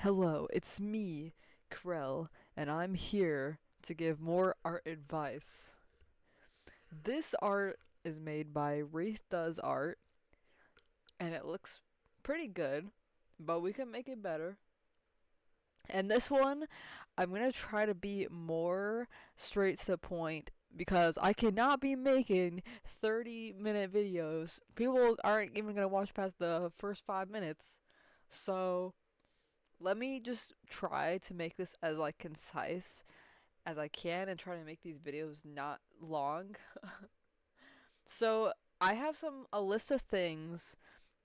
Hello, it's me, Krell, and I'm here to give more art advice. This art is made by Wraith Does Art, and it looks pretty good, but we can make it better. And this one, I'm gonna try to be more straight to the point because I cannot be making 30-minute videos. People aren't even gonna watch past the first 5 minutes. So, let me just try to make this as concise as I can and try to make these videos not long. So I have a list of things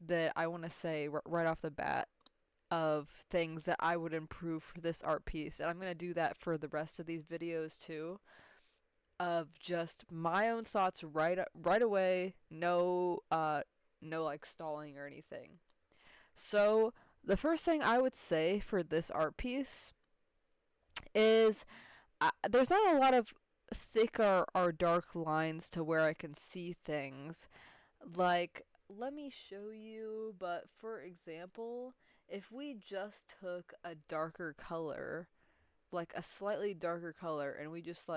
that I want to say right off the bat of things that I would improve for this art piece, and I'm gonna do that for the rest of these videos too. Of just my own thoughts right away, no like stalling or anything. So the first thing I would say for this art piece is there's not a lot of thick or dark lines to where I can see things. Like, let me show you, but for example, if we just took a darker color, like a slightly darker color, and we just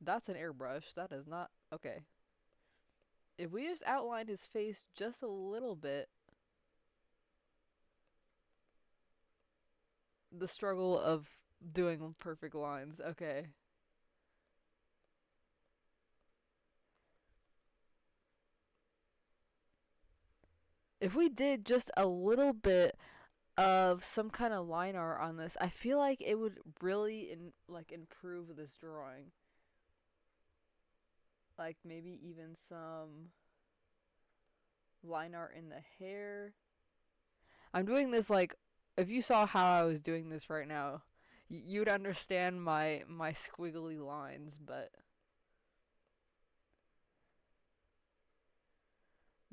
that's an airbrush, that is not, okay. If we just outlined his face just a little bit, the struggle of doing perfect lines, okay. If we did just a little bit of some kind of line art on this, I feel like it would really improve this drawing. Like maybe even some line art in the hair. I'm doing this if you saw how I was doing this right now, you'd understand my squiggly lines, but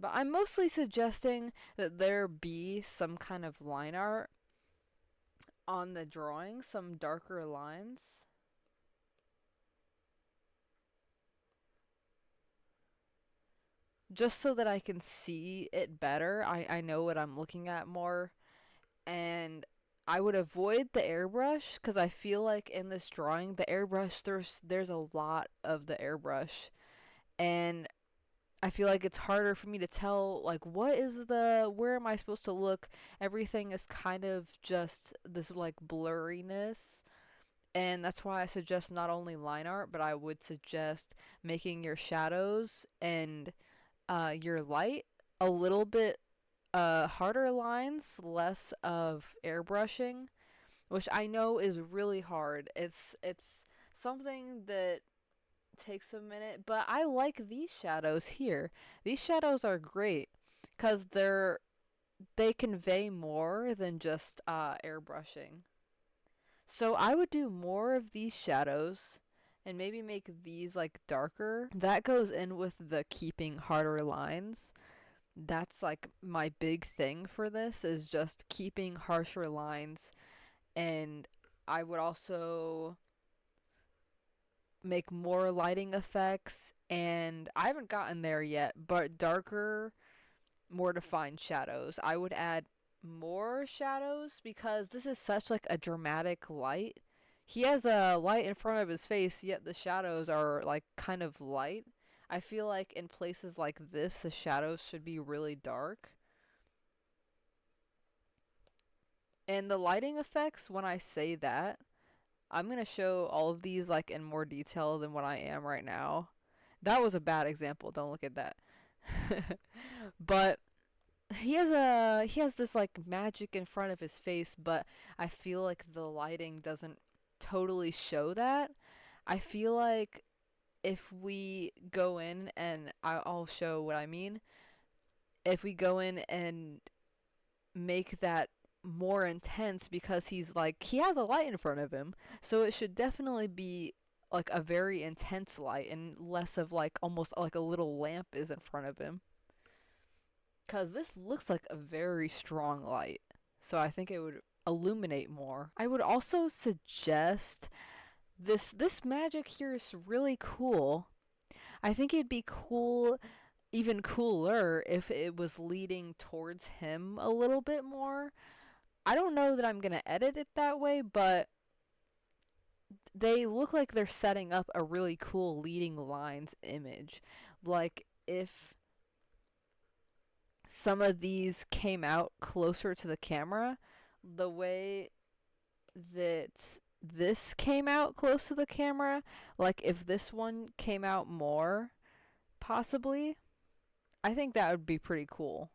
I'm mostly suggesting that there be some kind of line art on the drawing, some darker lines. Just so that I can see it better. I know what I'm looking at more. And I would avoid the airbrush because I feel like in this drawing, the airbrush, there's a lot of the airbrush. And I feel like it's harder for me to tell, where am I supposed to look? Everything is kind of just this blurriness. And that's why I suggest not only line art, but I would suggest making your shadows and your light a little bit harder lines, less of airbrushing, which I know is really hard. It's something that takes a minute, but I like these shadows here. These shadows are great because they convey more than just airbrushing. So I would do more of these shadows and maybe make these darker. That goes in with the keeping harder lines. That's my big thing for this is just keeping harsher lines, and I would also make more lighting effects, and I haven't gotten there yet, but darker, more defined shadows. I would add more shadows because this is such a dramatic light. He has a light in front of his face, yet the shadows are kind of light. I feel like in places like this, the shadows should be really dark. And the lighting effects, when I say that, I'm going to show all of these in more detail than what I am right now. That was a bad example. Don't look at that. But he has this magic in front of his face, but I feel like the lighting doesn't totally show that. I feel like if we go in and I'll show what I mean. If we go in and make that more intense because he has a light in front of him, so it should definitely be a very intense light and less of almost like a little lamp is in front of him, because this looks like a very strong light, so I think it would illuminate more. I would also suggest this magic here is really cool. I think it'd be cool, even cooler, if it was leading towards him a little bit more. I don't know that I'm gonna edit it that way, but they look like they're setting up a really cool leading lines image. Like if some of these came out closer to the camera, the way that this came out close to the camera, like if this one came out more, possibly, I think that would be pretty cool.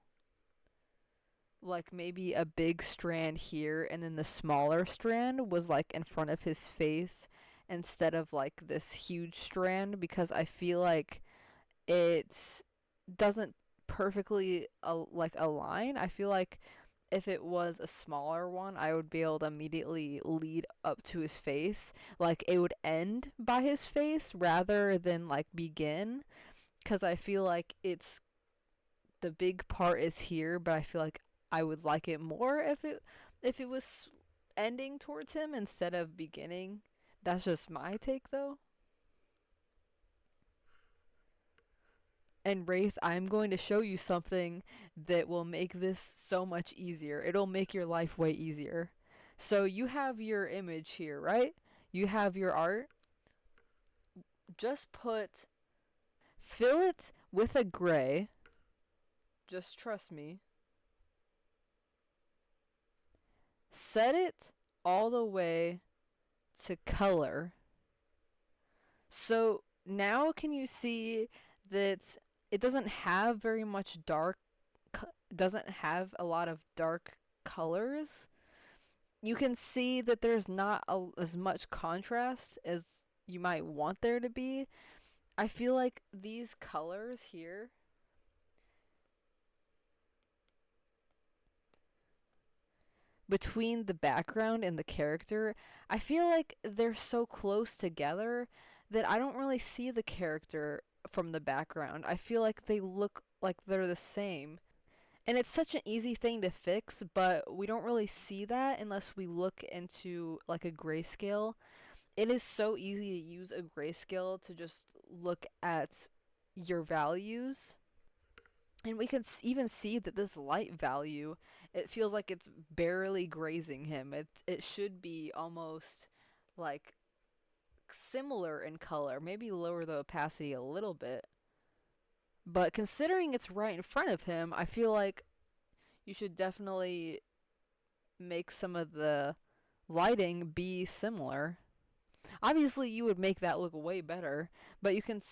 Like maybe a big strand here and then the smaller strand was like in front of his face instead of like this huge strand, because I feel like it doesn't perfectly like align. I feel like if it was a smaller one, I would be able to immediately lead up to his face. Like it would end by his face rather than like begin, because I feel like it's the big part is here, but I feel like I would like it more if it was ending towards him instead of beginning. That's just my take though. And Wraith, I'm going to show you something that will make this so much easier. It'll make your life way easier. So you have your image here, right? You have your art. Just fill it with a gray. Just trust me. Set it all the way to color. So now can you see that it doesn't have very much dark, doesn't have a lot of dark colors? You can see that there's not as much contrast as you might want there to be. I feel like these colors here between the background and the character, I feel like they're so close together that I don't really see the character from the background. I feel like they look like they're the same. And it's such an easy thing to fix, but we don't really see that unless we look into like a grayscale. It is so easy to use a grayscale to just look at your values. And we can even see that this light value, it feels like it's barely grazing him. It should be almost like similar in color, maybe lower the opacity a little bit. But considering it's right in front of him, I feel like you should definitely make some of the lighting be similar. Obviously, you would make that look way better, but you can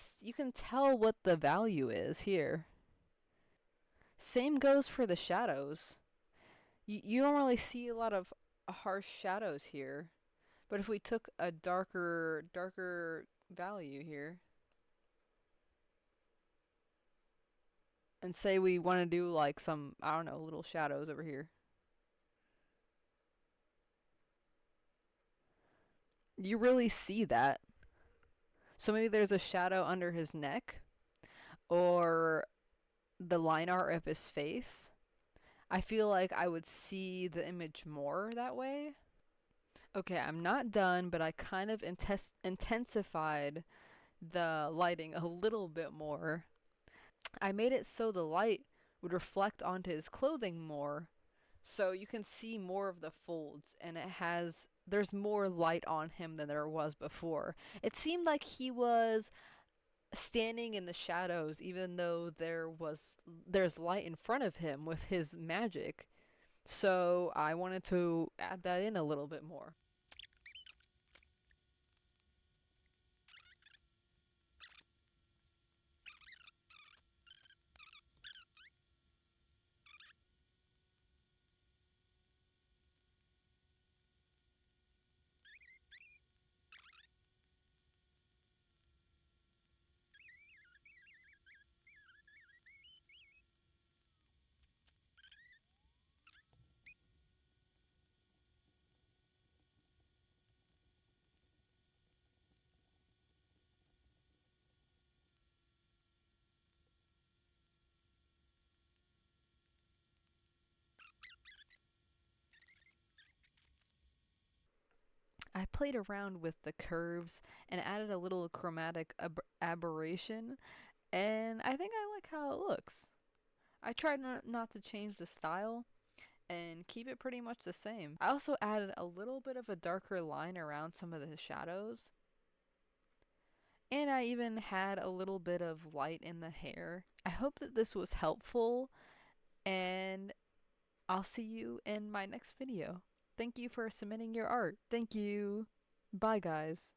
tell what the value is here. Same goes for the shadows. You don't really see a lot of harsh shadows here. But if we took a darker value here, and say we want to do like some, I don't know, little shadows over here. You really see that. So maybe there's a shadow under his neck, or the line art of his face. I feel like I would see the image more that way. Okay, I'm not done, but I kind of intensified the lighting a little bit more. I made it so the light would reflect onto his clothing more, so you can see more of the folds, and there's more light on him than there was before. It seemed like he was standing in the shadows even though there's light in front of him with his magic. So I wanted to add that in a little bit more. I played around with the curves and added a little chromatic aberration, and I think I like how it looks. I tried not to change the style, and keep it pretty much the same. I also added a little bit of a darker line around some of the shadows. And I even had a little bit of light in the hair. I hope that this was helpful, and I'll see you in my next video. Thank you for submitting your art. Thank you. Bye, guys.